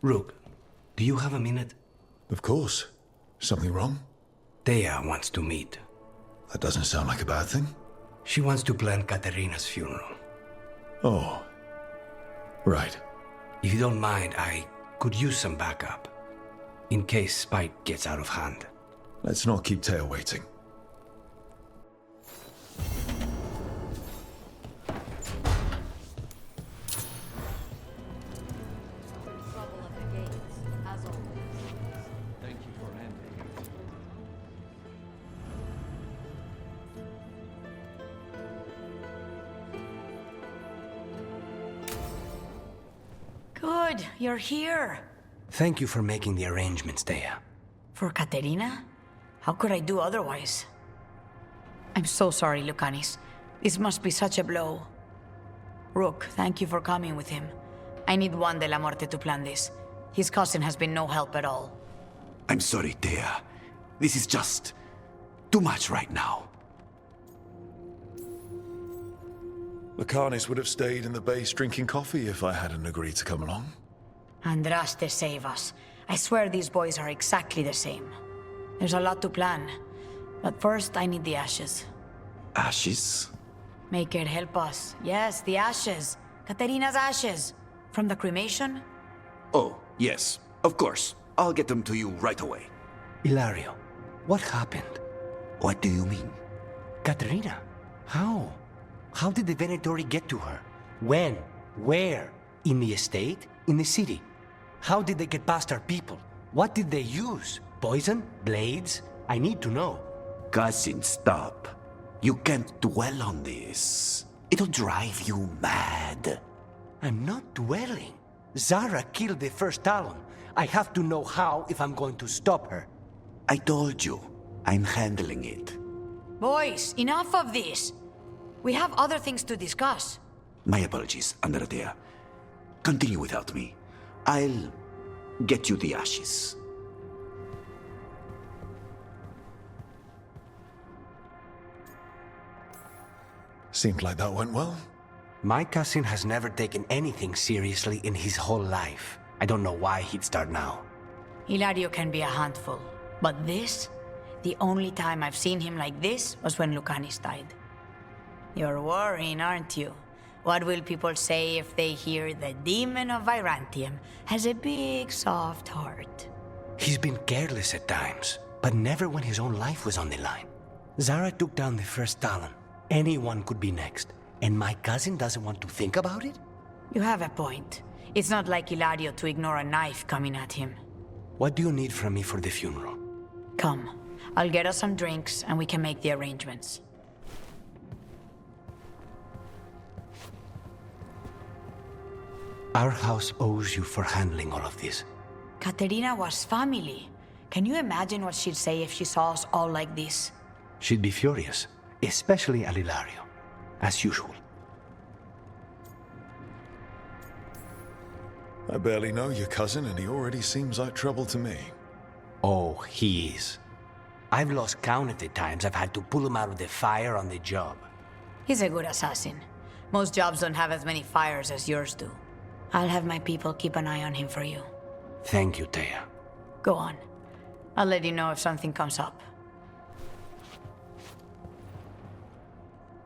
Rook, do you have a minute? Of course. Something wrong? Teia wants to meet. That doesn't sound like a bad thing. She wants to plan Caterina's funeral. Oh. Right. If you don't mind, I could use some backup. In case Spike gets out of hand. Let's not keep Teia waiting. Good, you're here. Thank you for making the arrangements, Teia. For Caterina? How could I do otherwise? I'm so sorry, Lucanis. This must be such a blow. Rook, thank you for coming with him. I need Juan de la Muerte to plan this. His cousin has been no help at all. I'm sorry, Teia. This is just too much right now. Lucanis would have stayed in the base drinking coffee if I hadn't agreed to come along. Andraste, save us. I swear these boys are exactly the same. There's a lot to plan. But first, I need the ashes. Ashes? Make it help us. Yes, the ashes. Caterina's ashes. From the cremation? Oh, yes, of course. I'll get them to you right away. Hilario, what happened? What do you mean? Caterina? How? How did the Venatori get to her? When? Where? In the estate? In the city? How did they get past our people? What did they use? Poison? Blades? I need to know. Cousin, stop. You can't dwell on this. It'll drive you mad. I'm not dwelling. Zara killed the first Talon. I have to know how if I'm going to stop her. I told you, I'm handling it. Boys, enough of this. We have other things to discuss. My apologies, Andrea. Continue without me. I'll get you the ashes. Seemed like that went well. My cousin has never taken anything seriously in his whole life. I don't know why he'd start now. Hilario can be a handful. But this? The only time I've seen him like this was when Lucanis died. You're worrying, aren't you? What will people say if they hear the demon of Virantium has a big, soft heart? He's been careless at times, but never when his own life was on the line. Zara took down the first Talon. Anyone could be next. And my cousin doesn't want to think about it? You have a point. It's not like Hilario to ignore a knife coming at him. What do you need from me for the funeral? Come. I'll get us some drinks and we can make the arrangements. Our house owes you for handling all of this. Caterina was family. Can you imagine what she'd say if she saw us all like this? She'd be furious, especially at Hilario, as usual. I barely know your cousin, and he already seems like trouble to me. Oh, he is. I've lost count of the times I've had to pull him out of the fire on the job. He's a good assassin. Most jobs don't have as many fires as yours do. I'll have my people keep an eye on him for you. Thank you, Teia. Go on. I'll let you know if something comes up.